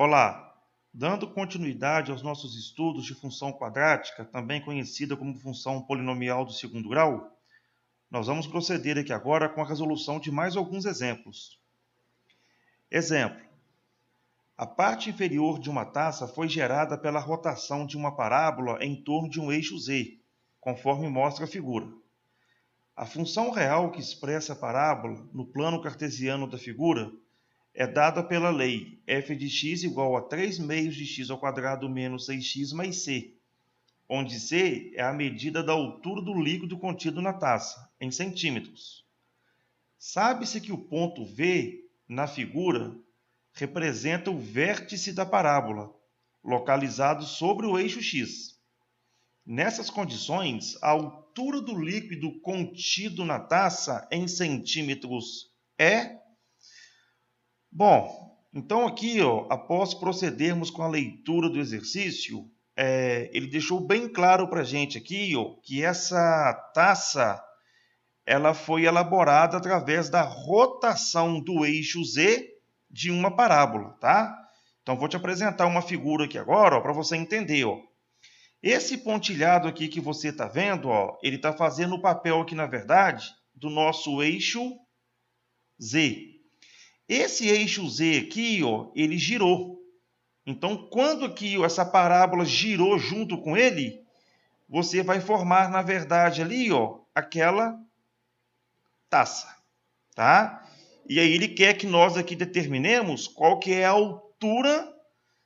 Olá! Dando continuidade aos nossos estudos de função quadrática, também conhecida como função polinomial do segundo grau, nós vamos proceder aqui agora com a resolução de mais alguns exemplos. Exemplo: a parte inferior de uma taça foi gerada pela rotação de uma parábola em torno de um eixo z, conforme mostra a figura. A função real que expressa a parábola no plano cartesiano da figura é dada pela lei f de x igual a 3 meios de x ao quadrado menos 6x mais c, onde c é a medida da altura do líquido contido na taça, em centímetros. Sabe-se que o ponto V na figura representa o vértice da parábola, localizado sobre o eixo x. Nessas condições, a altura do líquido contido na taça em centímetros é... Bom, então aqui, após procedermos com a leitura do exercício, ele deixou bem claro para a gente aqui que essa taça ela foi elaborada através da rotação do eixo z de uma parábola, tá? Então vou te apresentar uma figura aqui agora para você entender. Esse pontilhado aqui que você está vendo, ele está fazendo o papel aqui, na verdade, do nosso eixo z. Esse eixo z aqui, ele girou. Então, quando aqui essa parábola girou junto com ele, você vai formar, na verdade, ali, aquela taça, tá? E aí ele quer que nós aqui determinemos qual que é a altura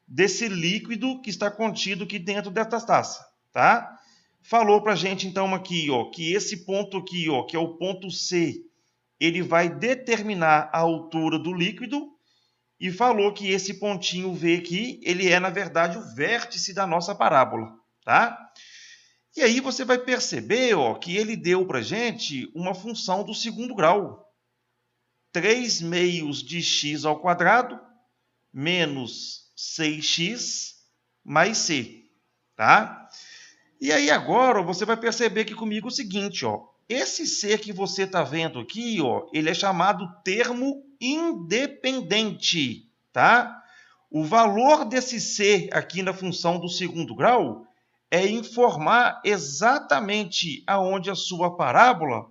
desse líquido que está contido aqui dentro dessa taça, tá? Falou pra gente, então, aqui, que esse ponto aqui, que é o ponto C, ele vai determinar a altura do líquido, e falou que esse pontinho V aqui, ele é, na verdade, o vértice da nossa parábola, tá? E aí você vai perceber, que ele deu para a gente uma função do segundo grau. 3 meios de x ao quadrado menos 6x mais c, tá? E aí agora você vai perceber aqui comigo o seguinte, esse c que você está vendo aqui, ele é chamado termo independente, tá? O valor desse c aqui na função do segundo grau é informar exatamente aonde a sua parábola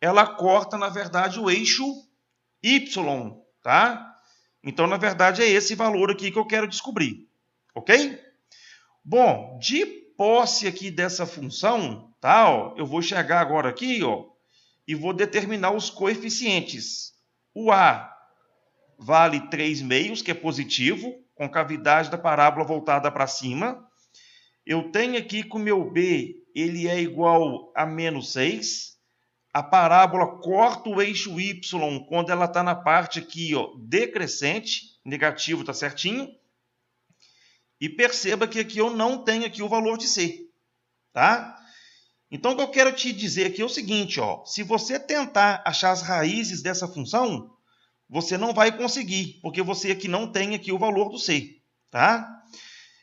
ela corta, na verdade, o eixo y, tá? Então, na verdade, é esse valor aqui que eu quero descobrir, ok? Bom, de posse aqui dessa função, tá? Eu vou chegar agora aqui, e vou determinar os coeficientes. O A vale 3 meios, que é positivo, com cavidade da parábola voltada para cima. Eu tenho aqui que o meu B ele é igual a menos 6. A parábola corta o eixo y quando ela está na parte aqui, decrescente, negativo está certinho. E perceba que aqui eu não tenho aqui o valor de C, tá? Então o que eu quero te dizer aqui é o seguinte, se você tentar achar as raízes dessa função, você não vai conseguir, porque você aqui não tem aqui o valor do C, tá?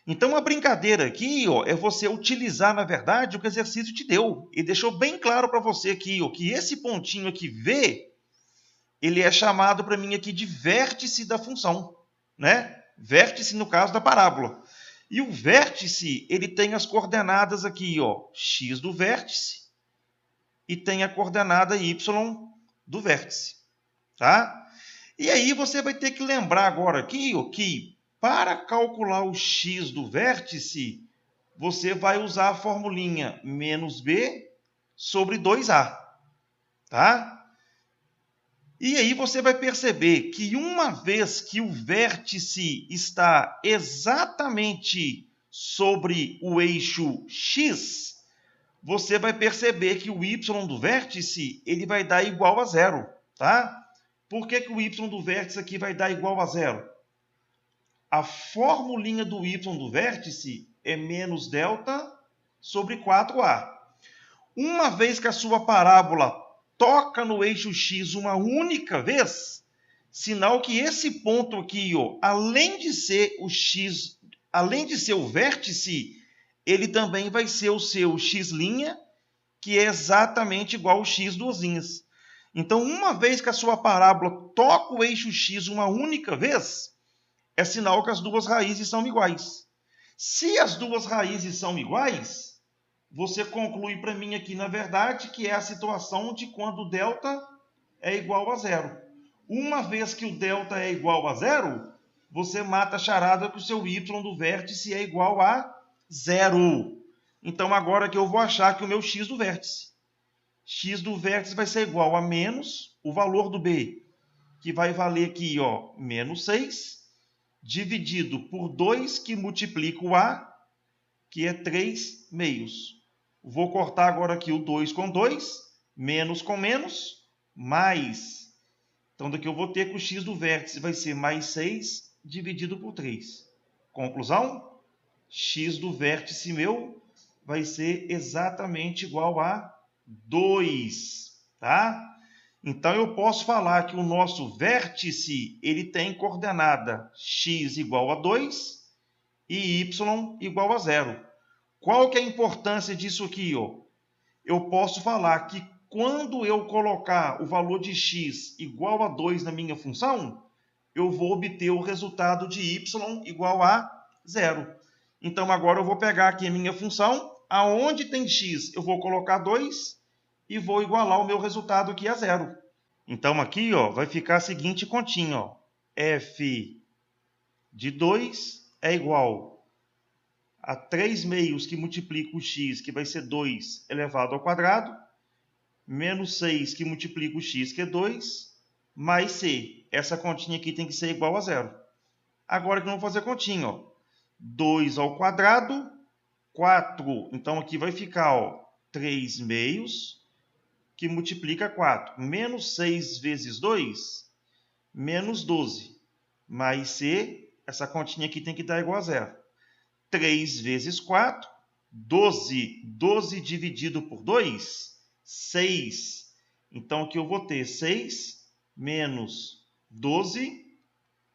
Então a brincadeira aqui, é você utilizar, na verdade, o que o exercício te deu. E deixou bem claro para você aqui, que esse pontinho aqui, V, ele é chamado para mim aqui de vértice da função, né? Vértice no caso da parábola. E o vértice, ele tem as coordenadas aqui, x do vértice, e tem a coordenada y do vértice, tá? E aí você vai ter que lembrar agora aqui, que para calcular o x do vértice, você vai usar a formulinha menos b sobre 2a, tá? E aí você vai perceber que uma vez que o vértice está exatamente sobre o eixo x, você vai perceber que o y do vértice ele vai dar igual a zero, tá? Por que o y do vértice aqui vai dar igual a zero? A formulinha do y do vértice é menos delta sobre 4a. Uma vez que a sua parábola toca no eixo x uma única vez, sinal que esse ponto aqui, além de ser o x, além de ser o vértice, ele também vai ser o seu x', que é exatamente igual ao x duas linhas. Então, uma vez que a sua parábola toca o eixo x uma única vez, é sinal que as duas raízes são iguais. Se as duas raízes são iguais, você conclui para mim aqui, na verdade, que é a situação de quando o delta é igual a zero. Uma vez que o delta é igual a zero, você mata a charada que o seu y do vértice é igual a zero. Então, agora que eu vou achar que o meu x do vértice. X do vértice vai ser igual a menos o valor do b, que vai valer aqui, ó, menos 6, dividido por 2, que multiplica o a, que é 3 meios. Vou cortar agora aqui o 2 com 2, menos com menos, mais. Então, daqui eu vou ter que o x do vértice vai ser mais 6 dividido por 3. Conclusão? X do vértice meu vai ser exatamente igual a 2. Tá? Então, eu posso falar que o nosso vértice ele tem coordenada x igual a 2 e y igual a 0. Qual que é a importância disso aqui? Ó? Eu posso falar que quando eu colocar o valor de x igual a 2 na minha função, eu vou obter o resultado de y igual a 0. Então, agora eu vou pegar aqui a minha função, aonde tem x eu vou colocar 2 e vou igualar o meu resultado que é 0. Então, aqui ó, vai ficar a seguinte continha. Ó. F de 2 é igual a 3 meios que multiplica o x, que vai ser 2 elevado ao quadrado, menos 6 que multiplica o x, que é 2, mais c. Essa continha aqui tem que ser igual a 0. Agora que vamos fazer continha. Ó. 2 ao quadrado, 4. Então, aqui vai ficar ó, 3 meios que multiplica 4. Menos 6 vezes 2, menos 12. Mais c, essa continha aqui tem que dar igual a 0. 3 vezes 4, 12. 12 dividido por 2, 6. Então, aqui eu vou ter 6 menos 12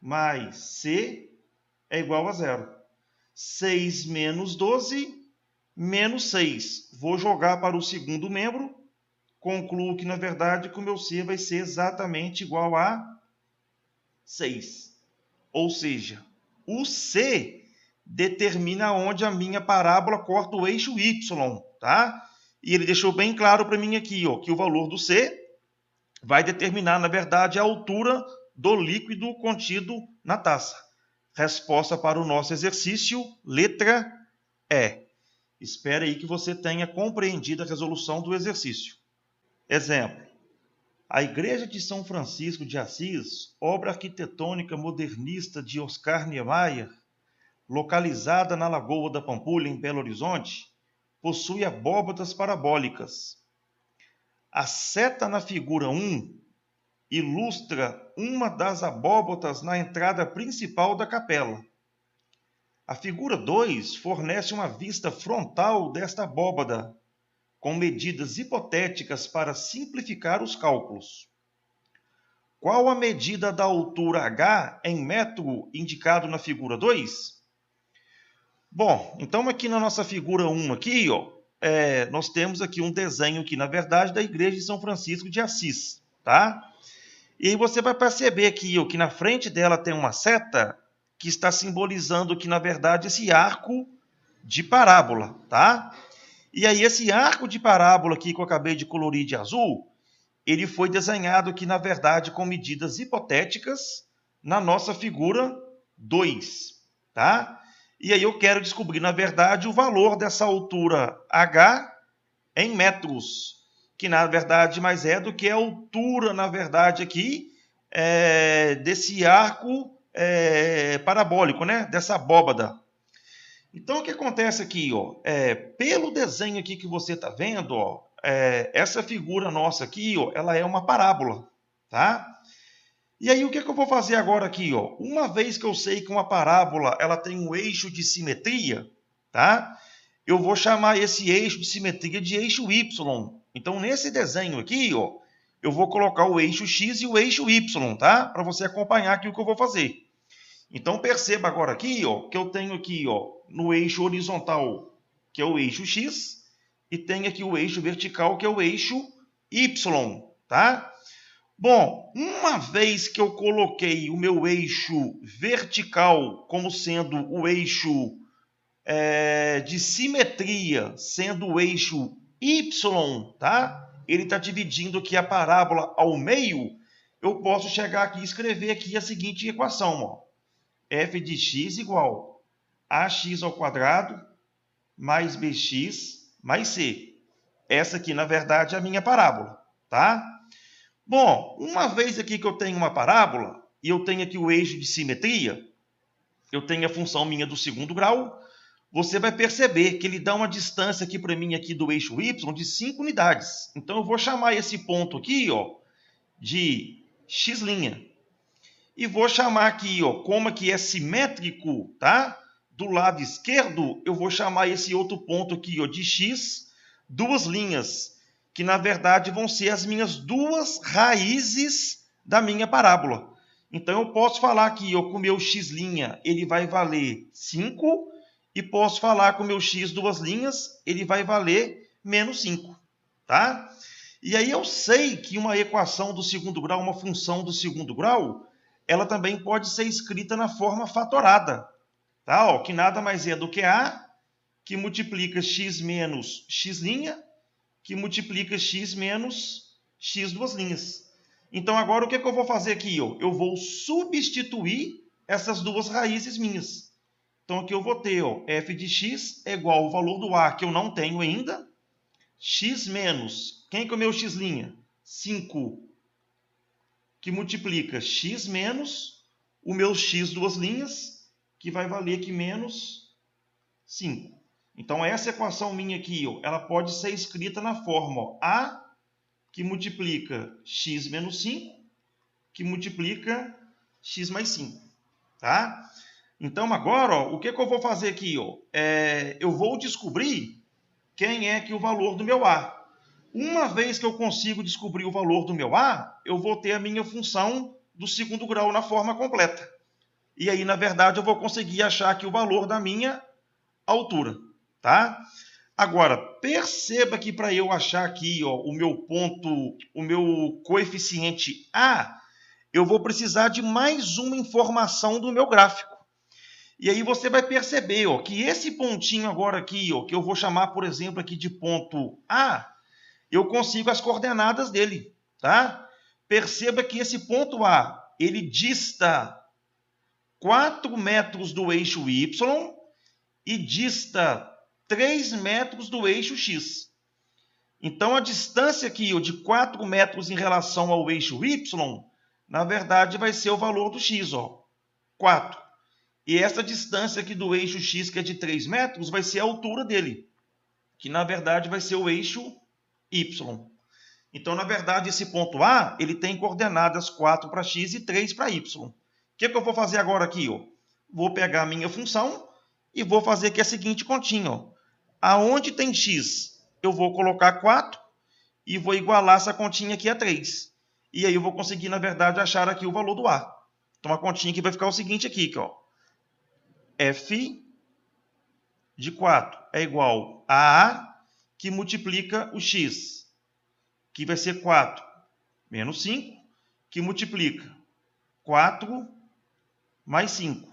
mais c é igual a 0. 6 menos 12, menos 6. Vou jogar para o segundo membro. Concluo que, na verdade, que o meu c vai ser exatamente igual a 6. Ou seja, o c determina onde a minha parábola corta o eixo y, tá? E ele deixou bem claro para mim aqui, ó, que o valor do c vai determinar, na verdade, a altura do líquido contido na taça. Resposta para o nosso exercício, letra E. Espero aí que você tenha compreendido a resolução do exercício. Exemplo. A Igreja de São Francisco de Assis, obra arquitetônica modernista de Oscar Niemeyer, localizada na Lagoa da Pampulha, em Belo Horizonte, possui abóbadas parabólicas. A seta na figura 1 ilustra uma das abóbadas na entrada principal da capela. A figura 2 fornece uma vista frontal desta abóbada, com medidas hipotéticas para simplificar os cálculos. Qual a medida da altura h em metro indicado na figura 2? Bom, então aqui na nossa figura 1, aqui, ó, nós temos aqui um desenho aqui, na verdade, da Igreja de São Francisco de Assis, tá? E aí você vai perceber aqui, ó, que na frente dela tem uma seta que está simbolizando aqui, na verdade, esse arco de parábola, tá? E aí esse arco de parábola aqui que eu acabei de colorir de azul, ele foi desenhado aqui, na verdade, com medidas hipotéticas na nossa figura 2, tá? E aí eu quero descobrir, na verdade, o valor dessa altura h em metros, que na verdade mais é do que a altura, na verdade, aqui desse arco parabólico, né? Dessa abóbada. Então, o que acontece aqui? Ó, pelo desenho aqui que você está vendo, ó, essa figura nossa aqui, ó, ela é uma parábola, tá? E aí, o que eu vou fazer agora aqui? Ó? Uma vez que eu sei que uma parábola ela tem um eixo de simetria, tá? Eu vou chamar esse eixo de simetria de eixo y. Então, nesse desenho aqui, ó, eu vou colocar o eixo x e o eixo y, tá? Para você acompanhar aqui o que eu vou fazer. Então, perceba agora aqui, ó, que eu tenho aqui, ó, no eixo horizontal, que é o eixo x, e tenho aqui o eixo vertical, que é o eixo y, tá? Bom, uma vez que eu coloquei o meu eixo vertical como sendo o eixo de simetria, sendo o eixo y, tá? Ele está dividindo aqui a parábola ao meio. Eu posso chegar aqui e escrever aqui a seguinte equação, ó. F de x igual a ax ao quadrado mais bx mais c. Essa aqui, na verdade, é a minha parábola, tá? Bom, uma vez aqui que eu tenho uma parábola e eu tenho aqui o eixo de simetria, eu tenho a função minha do segundo grau, você vai perceber que ele dá uma distância aqui para mim aqui do eixo y de 5 unidades. Então eu vou chamar esse ponto aqui, ó, de x'. E vou chamar aqui, ó, como aqui é simétrico, tá? Do lado esquerdo, eu vou chamar esse outro ponto aqui, ó, de x, duas linhas, que na verdade vão ser as minhas duas raízes da minha parábola. Então eu posso falar aqui, ó, com o meu x', ele vai valer 5, e posso falar com o meu x duas linhas, ele vai valer menos 5, tá? E aí eu sei que uma equação do segundo grau, uma função do segundo grau, ela também pode ser escrita na forma fatorada, tá? Ó, que nada mais é do que A, que multiplica x menos x', que multiplica x menos x duas linhas. Então agora o que eu vou fazer aqui? Ó? Eu vou substituir essas duas raízes minhas. Então aqui eu vou ter, ó, f de x é igual ao valor do A, que eu não tenho ainda, x menos, quem que é o meu x'? 5, que multiplica x menos o meu x duas linhas, que vai valer aqui menos 5. Então essa equação minha aqui, ó, ela pode ser escrita na forma, ó, A, que multiplica x menos 5, que multiplica x mais 5. Tá? Então agora, ó, o que eu vou fazer aqui? Ó? Eu vou descobrir quem é que o valor do meu A. Uma vez que eu consigo descobrir o valor do meu A, eu vou ter a minha função do segundo grau na forma completa. E aí, na verdade, eu vou conseguir achar aqui o valor da minha altura. Tá? Agora, perceba que para eu achar aqui, ó, o meu ponto, o meu coeficiente A, eu vou precisar de mais uma informação do meu gráfico. E aí você vai perceber, ó, que esse pontinho agora aqui, ó, que eu vou chamar, por exemplo, aqui de ponto A, eu consigo as coordenadas dele, tá? Perceba que esse ponto A, ele dista 4 metros do eixo Y e dista 3 metros do eixo X. Então, a distância aqui, ó, de 4 metros em relação ao eixo Y, na verdade, vai ser o valor do X, ó, 4. E essa distância aqui do eixo X, que é de 3 metros, vai ser a altura dele, que na verdade vai ser o eixo Y. Então, na verdade, esse ponto A, ele tem coordenadas 4 para X e 3 para Y. O que eu vou fazer agora aqui? Ó? Vou pegar a minha função e vou fazer aqui a seguinte continha. Ó. Aonde tem X, eu vou colocar 4 e vou igualar essa continha aqui a 3. E aí eu vou conseguir, na verdade, achar aqui o valor do A. Então, a continha aqui vai ficar o seguinte aqui, ó. F de 4 é igual a A, que multiplica o X, que vai ser 4 menos 5, que multiplica 4 mais 5.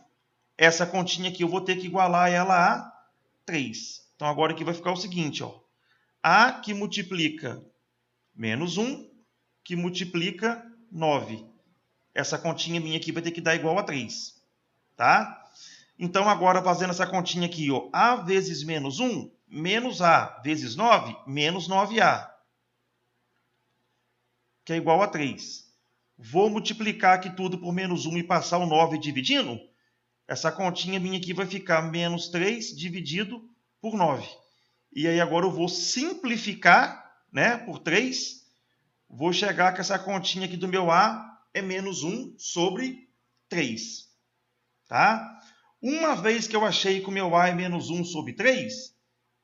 Essa continha aqui eu vou ter que igualar ela a 3. Então agora aqui vai ficar o seguinte, ó. A que multiplica menos 1, que multiplica 9. Essa continha minha aqui vai ter que dar igual a 3. Tá? Então, agora, fazendo essa continha aqui, ó, A vezes menos 1, menos A vezes 9, menos 9A, que é igual a 3. Vou multiplicar aqui tudo por menos 1 e passar o 9 dividindo. Essa continha minha aqui vai ficar menos 3 dividido por 9. E aí agora eu vou simplificar, né, por 3. Vou chegar que essa continha aqui do meu A é menos 1 sobre 3. Tá? Uma vez que eu achei que o meu A é menos 1 sobre 3,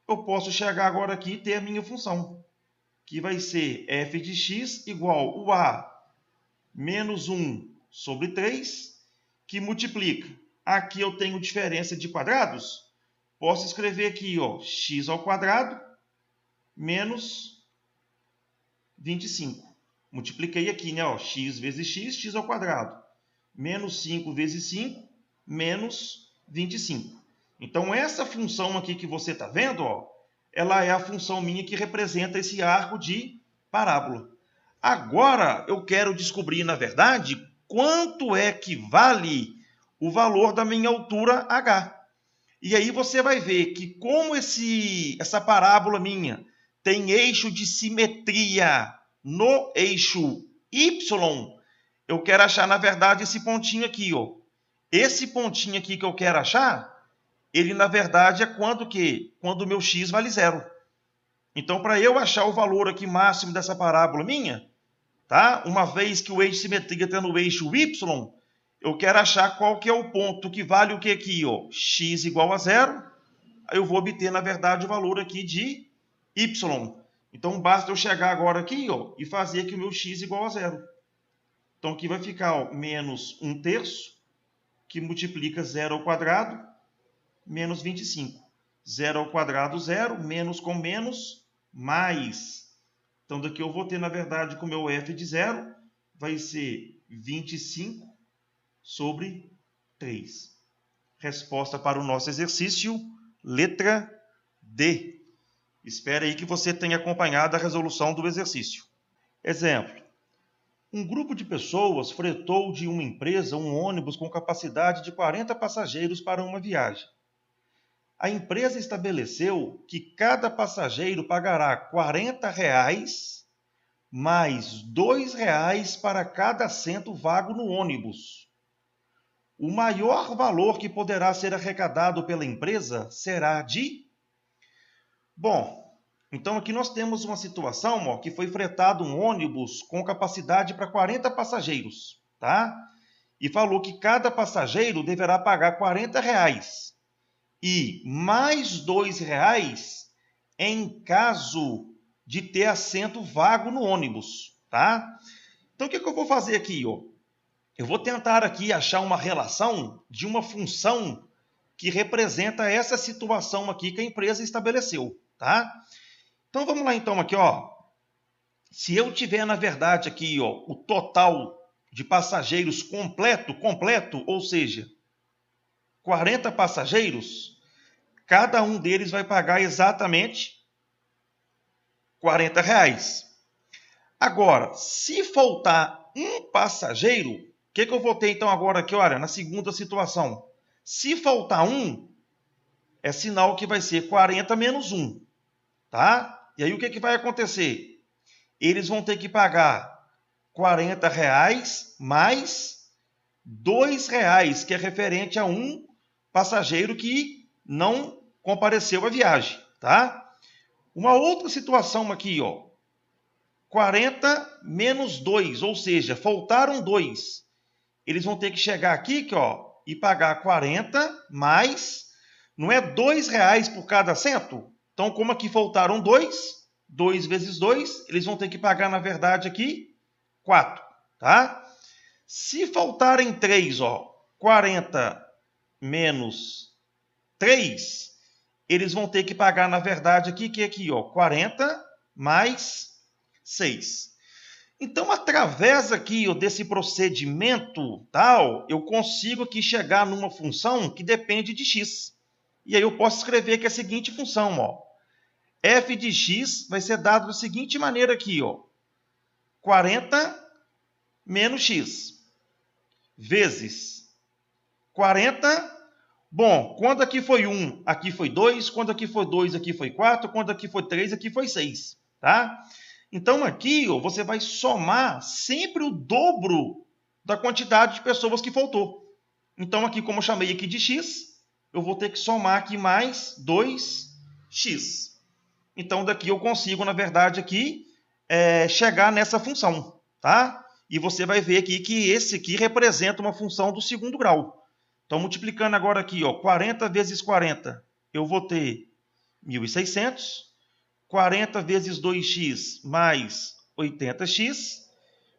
eu posso chegar agora aqui e ter a minha função, que vai ser f de x igual o A menos 1 sobre 3, que multiplica. Aqui eu tenho diferença de quadrados. Posso escrever aqui, ó, x ao quadrado menos 25. multipliquei aqui, né? Ó, x vezes x, x ao quadrado. Menos 5 vezes 5, menos 25. Então, essa função aqui que você está vendo, ó, ela é a função minha que representa esse arco de parábola. Agora, eu quero descobrir, na verdade, quanto é que vale o valor da minha altura h. E aí você vai ver que como essa parábola minha tem eixo de simetria no eixo y, eu quero achar, na verdade, esse pontinho aqui, ó. Esse pontinho aqui que eu quero achar, ele, na verdade, é quando o meu x vale zero. Então, para eu achar o valor aqui máximo dessa parábola minha, tá? Uma vez que o eixo de simetria está no eixo y, eu quero achar qual que é o ponto que vale o que aqui, ó? X igual a zero. Aí eu vou obter, na verdade, o valor aqui de y. Então, basta eu chegar agora aqui, ó, e fazer aqui o meu x igual a zero. Então, aqui vai ficar, ó, menos 1/3, que multiplica 0 ao quadrado, menos 25. 0 ao quadrado, 0, menos com menos, mais. Então, daqui eu vou ter, na verdade, com o meu f de 0, vai ser 25 sobre 3. Resposta para o nosso exercício, letra D. Espero aí que você tenha acompanhado a resolução do exercício. Exemplo. Um grupo de pessoas fretou de uma empresa um ônibus com capacidade de 40 passageiros para uma viagem. A empresa estabeleceu que cada passageiro pagará R$ 40 mais R$ 2 para cada assento vago no ônibus. O maior valor que poderá ser arrecadado pela empresa será de... Bom, então aqui nós temos uma situação, ó, que foi fretado um ônibus com capacidade para 40 passageiros, tá? E falou que cada passageiro deverá pagar R$ 40 e mais R$ 2 em caso de ter assento vago no ônibus, tá? Então, o que eu vou fazer aqui, ó? Eu vou tentar aqui achar uma relação de uma função que representa essa situação aqui que a empresa estabeleceu, tá? Então, vamos lá então aqui, ó. Se eu tiver, na verdade, aqui, ó, o total de passageiros completo, ou seja, 40 passageiros, cada um deles vai pagar exatamente R$ 40. Agora, se faltar um passageiro, o que eu vou ter então agora aqui, olha, na segunda situação? Se faltar um, é sinal que vai ser 40 menos 1, tá? E aí o que vai acontecer? Eles vão ter que pagar R$ 40 mais R$ 2, que é referente a um passageiro que não compareceu à viagem, tá? Uma outra situação aqui, ó. 40 menos 2, ou seja, faltaram 2. Eles vão ter que chegar aqui, ó, e pagar 40 mais, não é R$ 2 por cada assento? Então, como aqui faltaram 2, 2 vezes 2, eles vão ter que pagar, na verdade, aqui 4, tá? Se faltarem 3, ó, 40 menos 3, eles vão ter que pagar, na verdade, aqui, que é aqui, ó, 40 mais 6. Então, através aqui, ó, desse procedimento tal, eu consigo aqui chegar numa função que depende de x. E aí eu posso escrever que é a seguinte função, ó. F de x vai ser dado da seguinte maneira aqui, ó. 40 menos x vezes 40. Bom, quando aqui foi 1, aqui foi 2. Quando aqui foi 2, aqui foi 4. Quando aqui foi 3, aqui foi 6. Tá? Então, aqui ó, você vai somar sempre o dobro da quantidade de pessoas que faltou. Então, aqui, como eu chamei aqui de x, eu vou ter que somar aqui mais 2x. Então, daqui eu consigo, na verdade, aqui, chegar nessa função. Tá? E você vai ver aqui que esse aqui representa uma função do segundo grau. Então, multiplicando agora aqui, ó, 40 vezes 40, eu vou ter 1.600. 40 vezes 2x mais 80x,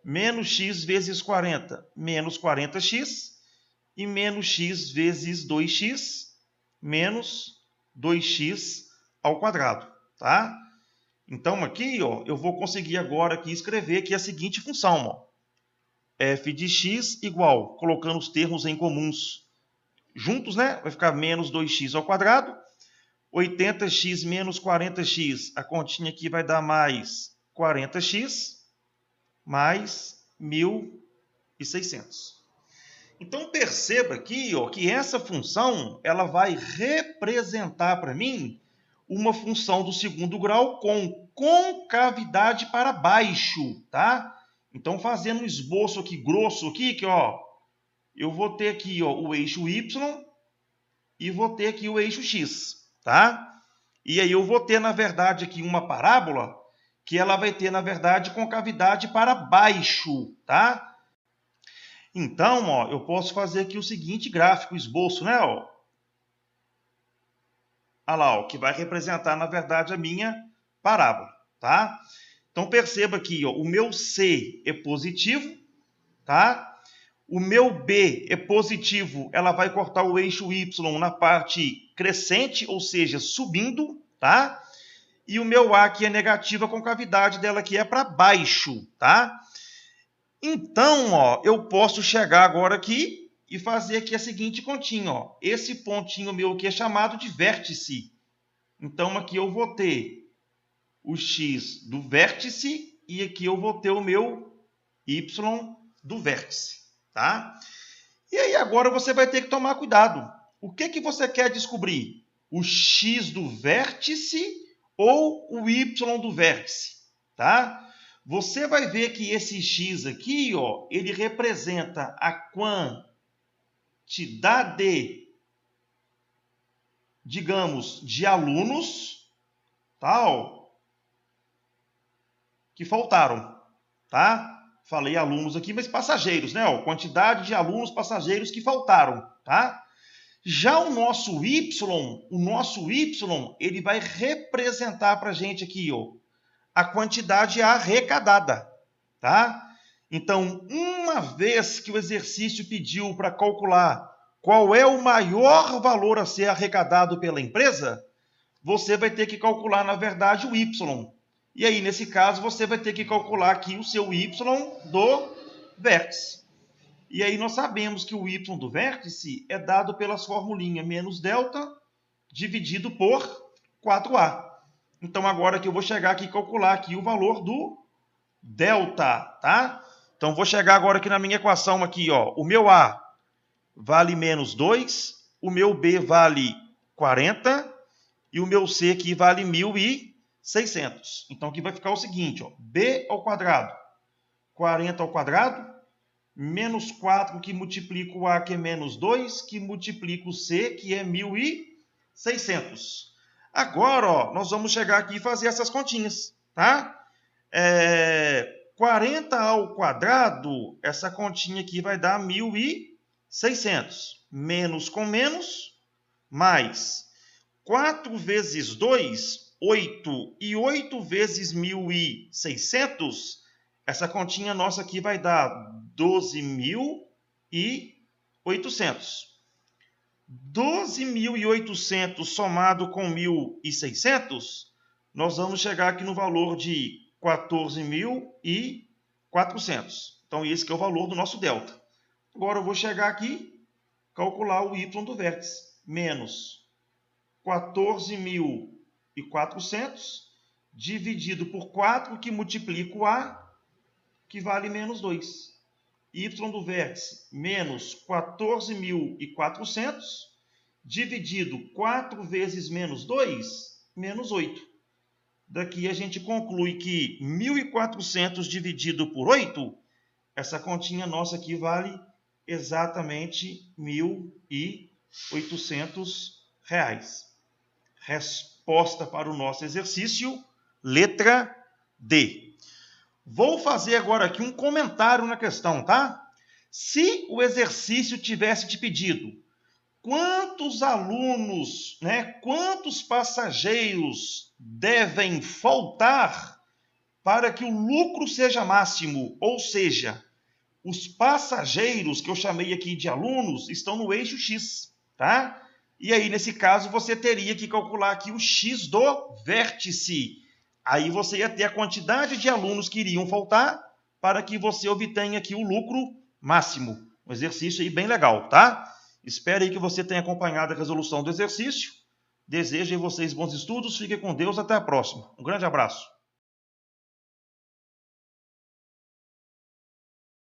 menos x vezes 40, menos 40x, e menos x vezes 2x, menos 2x ao quadrado. Tá? Então, aqui, ó, eu vou conseguir agora aqui escrever aqui a seguinte função, ó. F de x igual, colocando os termos em comuns juntos, né? Vai ficar menos 2x ao quadrado. 80x menos 40x, a continha aqui vai dar mais 40x, mais 1.600. Então, perceba aqui, ó, que essa função ela vai representar para mim uma função do segundo grau com concavidade para baixo, tá? Então, fazendo um esboço aqui grosso aqui, que ó, eu vou ter aqui, ó, o eixo y e vou ter aqui o eixo x, tá? E aí eu vou ter, na verdade, aqui uma parábola que ela vai ter, na verdade, concavidade para baixo, tá? Então, ó, eu posso fazer aqui o seguinte gráfico, esboço, né? Ó. Olha lá, ó, que vai representar, na verdade, a minha parábola, tá? Então, perceba aqui, ó, o meu C é positivo, tá? O meu B é positivo, ela vai cortar o eixo Y na parte crescente, ou seja, subindo, tá? E o meu A aqui é negativo, a concavidade dela aqui é para baixo, tá? Então, ó, eu posso chegar agora aqui e fazer aqui a seguinte continha, ó. Esse pontinho meu aqui é chamado de vértice. Então, aqui eu vou ter o x do vértice e aqui eu vou ter o meu y do vértice, tá? E aí agora você vai ter que tomar cuidado. O que você quer descobrir? O x do vértice ou o y do vértice, tá? Você vai ver que esse x aqui, ó, ele representa a quantidade, digamos, de alunos, tá? Ó, que faltaram, tá? Falei alunos aqui, mas passageiros, né? Ó, quantidade de alunos passageiros que faltaram, tá? Já o nosso y, ele vai representar para a gente aqui, ó, a quantidade arrecadada, tá? Então, uma vez que o exercício pediu para calcular qual é o maior valor a ser arrecadado pela empresa, você vai ter que calcular, na verdade, o y. E aí, nesse caso, você vai ter que calcular aqui o seu y do vértice. E aí nós sabemos que o y do vértice é dado pelas formulinhas menos delta dividido por 4a. Então, agora que eu vou chegar aqui e calcular aqui o valor do delta, tá? Então, vou chegar agora aqui na minha equação aqui, ó. O meu A vale menos 2, o meu B vale 40 e o meu C aqui vale 1.600. Então, aqui vai ficar o seguinte, ó. B ao quadrado, 40 ao quadrado, menos 4 que multiplica o A, que é menos 2, que multiplica o C, que é 1.600. Agora, ó, nós vamos chegar aqui e fazer essas continhas, tá? 40 ao quadrado, essa continha aqui vai dar 1.600. Menos com menos, mais 4 vezes 2, 8. E 8 vezes 1.600, essa continha nossa aqui vai dar 12.800. 12.800 somado com 1.600, nós vamos chegar aqui no valor de 14.400. Então, esse que é o valor do nosso delta. Agora, eu vou chegar aqui, calcular o y do vértice. Menos 14.400 dividido por 4, que multiplica o A, que vale menos 2. Y do vértice menos 14.400 dividido 4 vezes menos 2, menos 8. Daqui a gente conclui que 1.400 dividido por 8, essa continha nossa aqui vale exatamente R$1.800. Resposta para o nosso exercício, letra D. Vou fazer agora aqui um comentário na questão, tá? Se o exercício tivesse te pedido quantos alunos, quantos passageiros devem faltar para que o lucro seja máximo, ou seja, os passageiros que eu chamei aqui de alunos estão no eixo X, tá? E aí, nesse caso, você teria que calcular aqui o X do vértice. Aí você ia ter a quantidade de alunos que iriam faltar para que você obtenha aqui o lucro máximo. Um exercício aí bem legal, tá? Espero aí que você tenha acompanhado a resolução do exercício. Desejo a vocês bons estudos. Fiquem com Deus. Até a próxima. Um grande abraço.